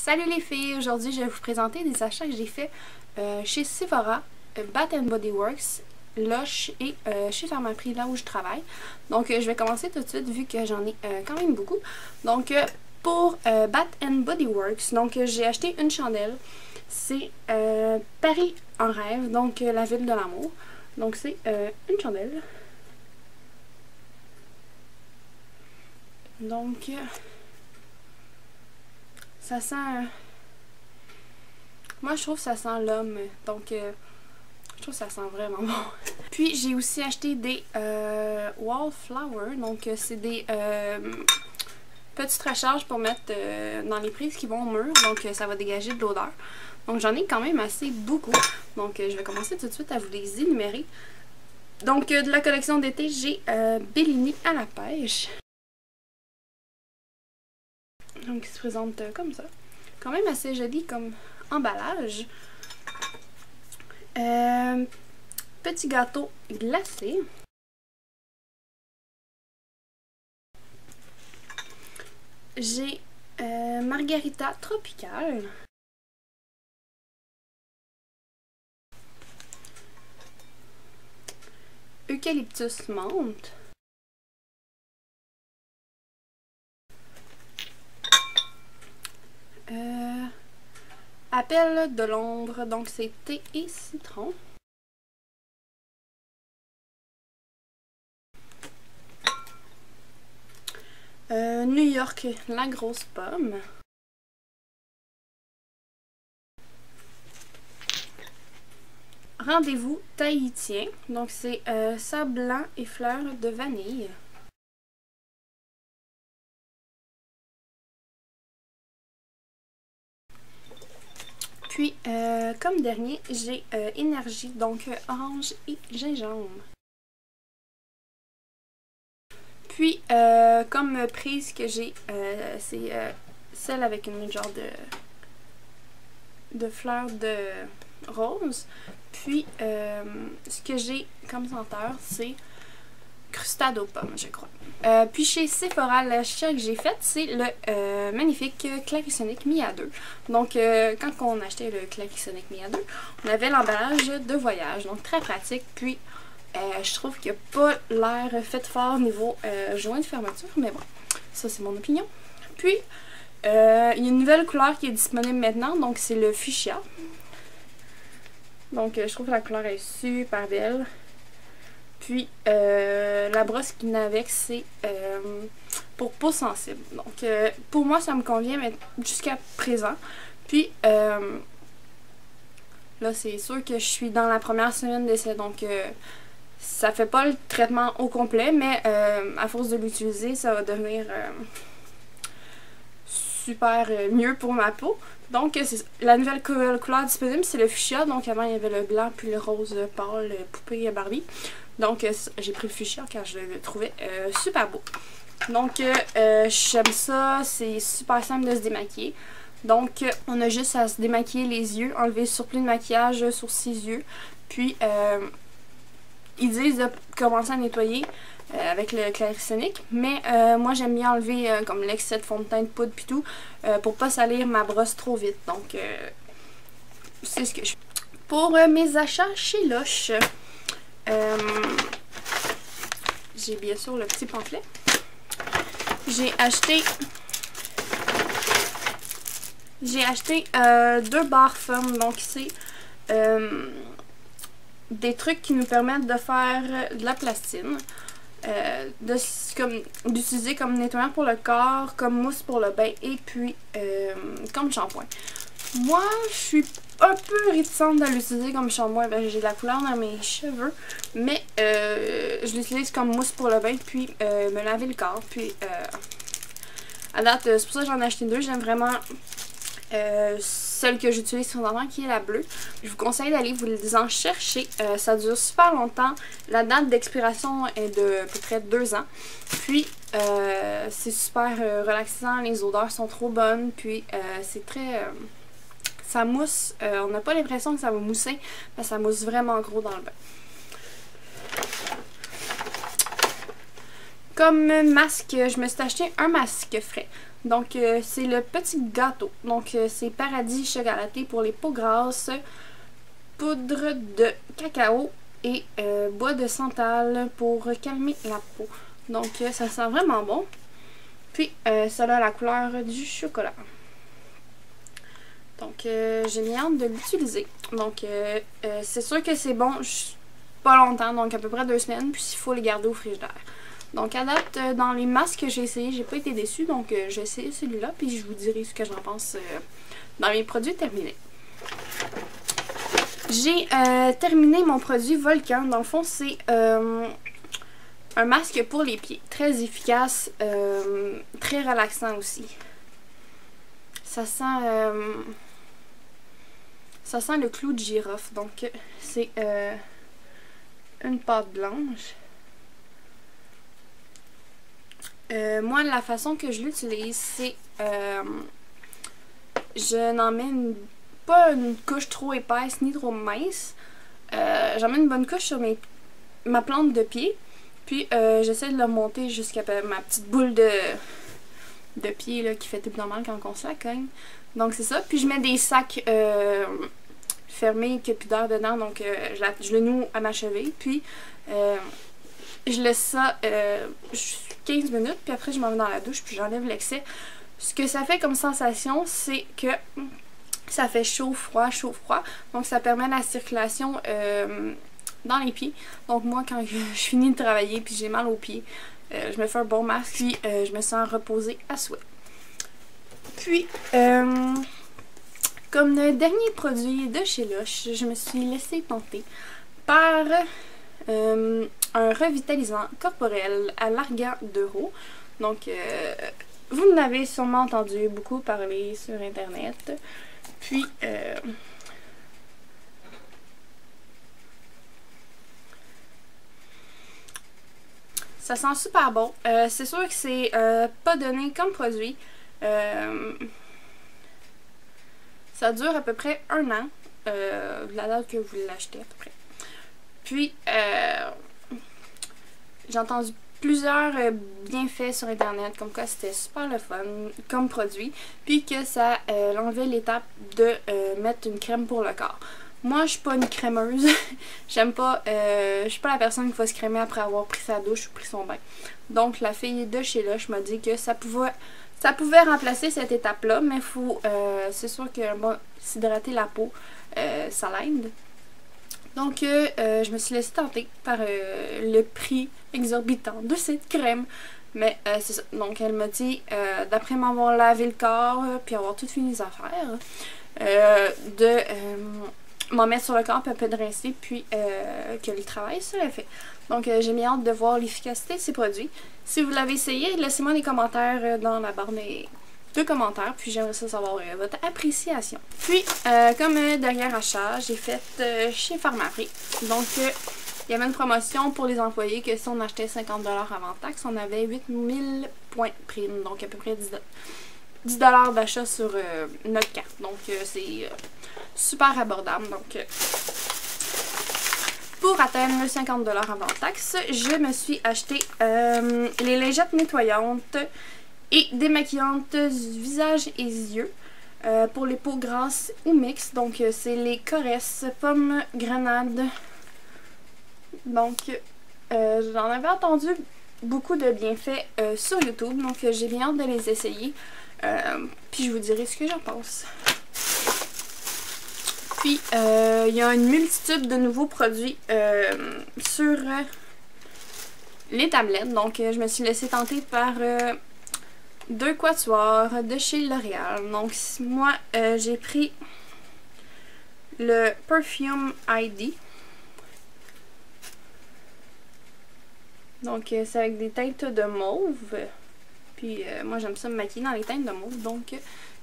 Salut les filles, aujourd'hui je vais vous présenter des achats que j'ai fait chez Sephora, Bath & Body Works, Lush et chez Pharmaprix, là où je travaille. Donc je vais commencer tout de suite vu que j'en ai quand même beaucoup. Donc pour Bath & Body Works, donc j'ai acheté une chandelle. C'est Paris en rêve, donc la ville de l'amour. Donc c'est une chandelle. Donc ça sent... moi je trouve que ça sent l'homme, donc je trouve que ça sent vraiment bon. Puis j'ai aussi acheté des Wallflower, donc c'est des petites recharges pour mettre dans les prises qui vont au mur, donc ça va dégager de l'odeur. Donc j'en ai quand même assez beaucoup, donc je vais commencer tout de suite à vous les énumérer. Donc de la collection d'été, j'ai Bellini à la pêche. Donc il se présente comme ça. Quand même assez joli comme emballage. Petit gâteau glacé. J'ai Margarita tropicale. Eucalyptus menthe. Appel de Londres, donc c'est thé et citron. New York, la grosse pomme. Rendez-vous tahitien, donc c'est sable blanc et fleurs de vanille. Puis, comme dernier, j'ai énergie, donc orange et gingembre. Puis, comme prise que j'ai, c'est celle avec une genre de fleurs de rose. Puis, ce que j'ai comme senteur, c'est crustade aux pommes, je crois. Puis chez Sephora, l'achat que j'ai fait, c'est le magnifique Clarisonic Mia 2. Donc, quand on achetait le Clarisonic Mia 2, on avait l'emballage de voyage, donc très pratique. Puis, je trouve qu'il n'a pas l'air fait fort niveau joint de fermeture, mais bon, ça c'est mon opinion. Puis, il y a une nouvelle couleur qui est disponible maintenant, donc c'est le fuchsia. Donc, je trouve que la couleur est super belle. Puis, la brosse qui vient avec, c'est pour peau sensible. Donc, pour moi, ça me convient, mais jusqu'à présent. Puis, là, c'est sûr que je suis dans la première semaine d'essai, donc ça fait pas le traitement au complet, mais à force de l'utiliser, ça va devenir super mieux pour ma peau. Donc, la nouvelle couleur disponible, c'est le fuchsia. Donc, avant, il y avait le blanc puis le rose pâle, poupée Barbie. Donc, j'ai pris le fuchsia car je le trouvais super beau. Donc, j'aime ça. C'est super simple de se démaquiller. Donc, on a juste à se démaquiller les yeux, enlever le surplus de maquillage sur ses yeux. Puis, ils disent de commencer à nettoyer avec le Clarisonic, mais moi j'aime bien enlever comme l'excès de fond de teint, de poudre puis tout, pour pas salir ma brosse trop vite. Donc c'est ce que je fais. Pour mes achats chez Lush, j'ai bien sûr le petit pamphlet. J'ai acheté 2 barres femmes, donc c'est des trucs qui nous permettent de faire de la plastine. D'utiliser comme nettoyant pour le corps, comme mousse pour le bain et puis comme shampoing. Moi, je suis un peu réticente de l'utiliser comme shampoing, j'ai de la couleur dans mes cheveux, mais je l'utilise comme mousse pour le bain puis me laver le corps. Puis à date, c'est pour ça que j'en ai acheté 2. J'aime vraiment celle que j'utilise présentement, qui est la bleue. Je vous conseille d'aller vous en chercher. Ça dure super longtemps. La date d'expiration est de à peu près 2 ans. Puis, c'est super relaxant. Les odeurs sont trop bonnes. Puis, c'est très... ça mousse. On n'a pas l'impression que ça va mousser, mais ça mousse vraiment gros dans le bain. Comme masque, je me suis acheté un masque frais. Donc, c'est le petit gâteau. Donc, c'est paradis chocolaté pour les peaux grasses, poudre de cacao et bois de santal pour calmer la peau. Donc, ça sent vraiment bon. Puis, ça a la couleur du chocolat. Donc, j'ai mis hâte de l'utiliser. Donc, c'est sûr que c'est bon pas longtemps, donc à peu près 2 semaines. Puis, il faut les garder au frigidaire. Donc, à date, dans les masques que j'ai essayé, j'ai pas été déçue. Donc, j'ai essayé celui-là. Puis, je vous dirai ce que j'en pense dans mes produits terminés. J'ai terminé mon produit Volcan. Dans le fond, c'est un masque pour les pieds. Très efficace. Très relaxant aussi. Ça sent le clou de girofle. Donc, c'est une pâte blanche. Moi, la façon que je l'utilise, c'est je n'en mets pas une couche trop épaisse ni trop mince. J'en mets une bonne couche sur ma plante de pied. Puis, j'essaie de le monter jusqu'à ma petite boule de pied là, qui fait tout normal quand on se la cogne. Donc, c'est ça. Puis, je mets des sacs fermés qui n'ont plus d'air dedans. Donc, je le noue à ma cheville. Puis, je laisse ça 15 minutes, puis après je m'en vais dans la douche, puis j'enlève l'excès. Ce que ça fait comme sensation, c'est que ça fait chaud-froid, chaud-froid. Donc ça permet la circulation dans les pieds. Donc moi, quand je finis de travailler, puis j'ai mal aux pieds, je me fais un bon masque, puis je me sens reposée à souhait. Puis, comme dernier produit de chez Lush, je me suis laissée tenter par un revitalisant corporel à l'argan d'euro. Donc, vous en avez sûrement entendu beaucoup parler sur internet. Puis, ça sent super bon. C'est sûr que c'est pas donné comme produit. Ça dure à peu près 1 an. La date que vous l'achetez à peu près. Puis, j'ai entendu plusieurs bienfaits sur internet, comme quoi c'était super le fun comme produit, puis que ça enlevait l'étape de mettre une crème pour le corps. Moi, je suis pas une crémeuse. J'aime pas, je suis pas la personne qui va se crémer après avoir pris sa douche ou pris son bain. Donc, la fille de chez Lush m'a dit que ça pouvait remplacer cette étape-là, mais faut, c'est sûr que bon, s'hydrater la peau, ça l'aide. Donc, je me suis laissée tenter par le prix exorbitant de cette crème. Mais c'est ça. Donc, elle m'a dit, d'après m'avoir lavé le corps, puis avoir tout fini les affaires, de m'en mettre sur le corps, puis un peu de rincer, puis que le travail serait fait. Donc, j'ai mis hâte de voir l'efficacité de ces produits. Si vous l'avez essayé, laissez-moi des commentaires dans la barre de commentaires, puis j'aimerais ça savoir votre appréciation. Puis, comme dernier achat, j'ai fait chez Pharmaprix. Donc, il y avait une promotion pour les employés que si on achetait 50$ avant taxe, on avait 8000 points prime, donc à peu près 10$ d'achat sur notre carte. Donc, c'est super abordable. Donc, pour atteindre 50$ avant taxe, je me suis acheté les lingettes nettoyantes et démaquillantes visage et yeux pour les peaux grasses ou mixtes. Donc, c'est les Coresse Pomme Grenade. Donc, j'en avais entendu beaucoup de bienfaits sur YouTube. Donc, j'ai bien hâte de les essayer. Puis, je vous dirai ce que j'en pense. Puis, il y a une multitude de nouveaux produits sur les tablettes. Donc, je me suis laissée tenter par 2 quatuors de chez L'Oréal. Donc, moi, j'ai pris le Perfume ID. Donc, c'est avec des teintes de mauve. Puis, moi, j'aime ça me maquiller dans les teintes de mauve. Donc,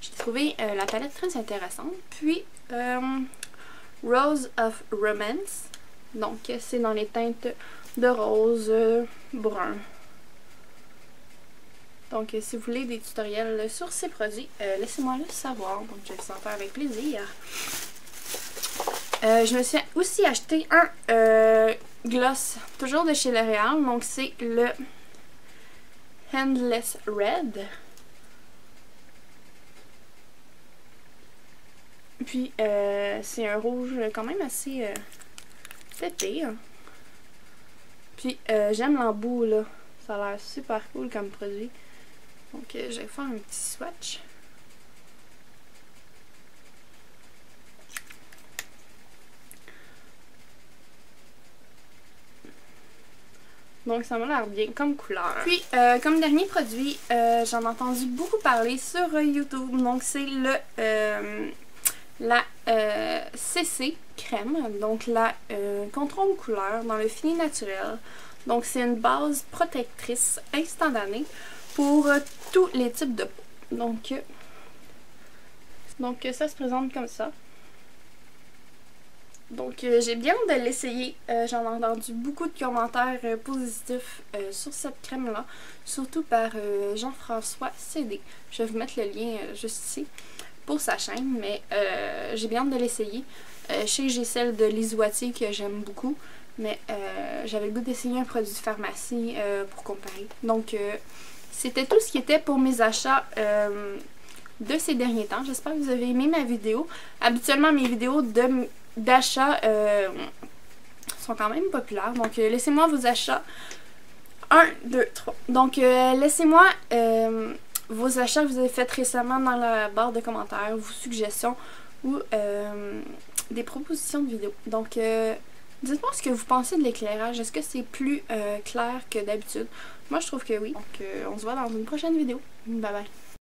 j'ai trouvé la palette très intéressante. Puis, Rose of Romance. Donc, c'est dans les teintes de rose brun. Donc, si vous voulez des tutoriels sur ces produits, laissez-moi le savoir. Donc, je vais vous en faire avec plaisir. Je me suis aussi acheté un gloss, toujours de chez L'Oréal. Donc, c'est le Endless Red. Puis c'est un rouge quand même assez pété. Hein. Puis j'aime l'embout là. Ça a l'air super cool comme produit. Donc je vais faire un petit swatch. Donc ça m'a l'air bien comme couleur. Puis comme dernier produit, j'en ai entendu beaucoup parler sur YouTube. Donc c'est la CC crème. Donc la contrôle couleur dans le fini naturel. Donc c'est une base protectrice instantanée pour tous les types de peau. Donc ça se présente comme ça. Donc j'ai bien hâte de l'essayer. J'en ai entendu beaucoup de commentaires positifs sur cette crème-là. Surtout par Jean-François CD. Je vais vous mettre le lien juste ici pour sa chaîne. Mais j'ai bien hâte de l'essayer. Je sais que j'ai celle de Lise Wattier que j'aime beaucoup. Mais j'avais le goût d'essayer un produit de pharmacie pour comparer. Donc c'était tout ce qui était pour mes achats de ces derniers temps. J'espère que vous avez aimé ma vidéo. Habituellement mes vidéos d'achat sont quand même populaires. Donc laissez-moi vos achats. 1, 2, 3. Donc laissez-moi vos achats que vous avez fait récemment dans la barre de commentaires, vos suggestions ou des propositions de vidéos. Donc dites-moi ce que vous pensez de l'éclairage. Est-ce que c'est plus clair que d'habitude? Moi je trouve que oui. Donc on se voit dans une prochaine vidéo. Bye bye.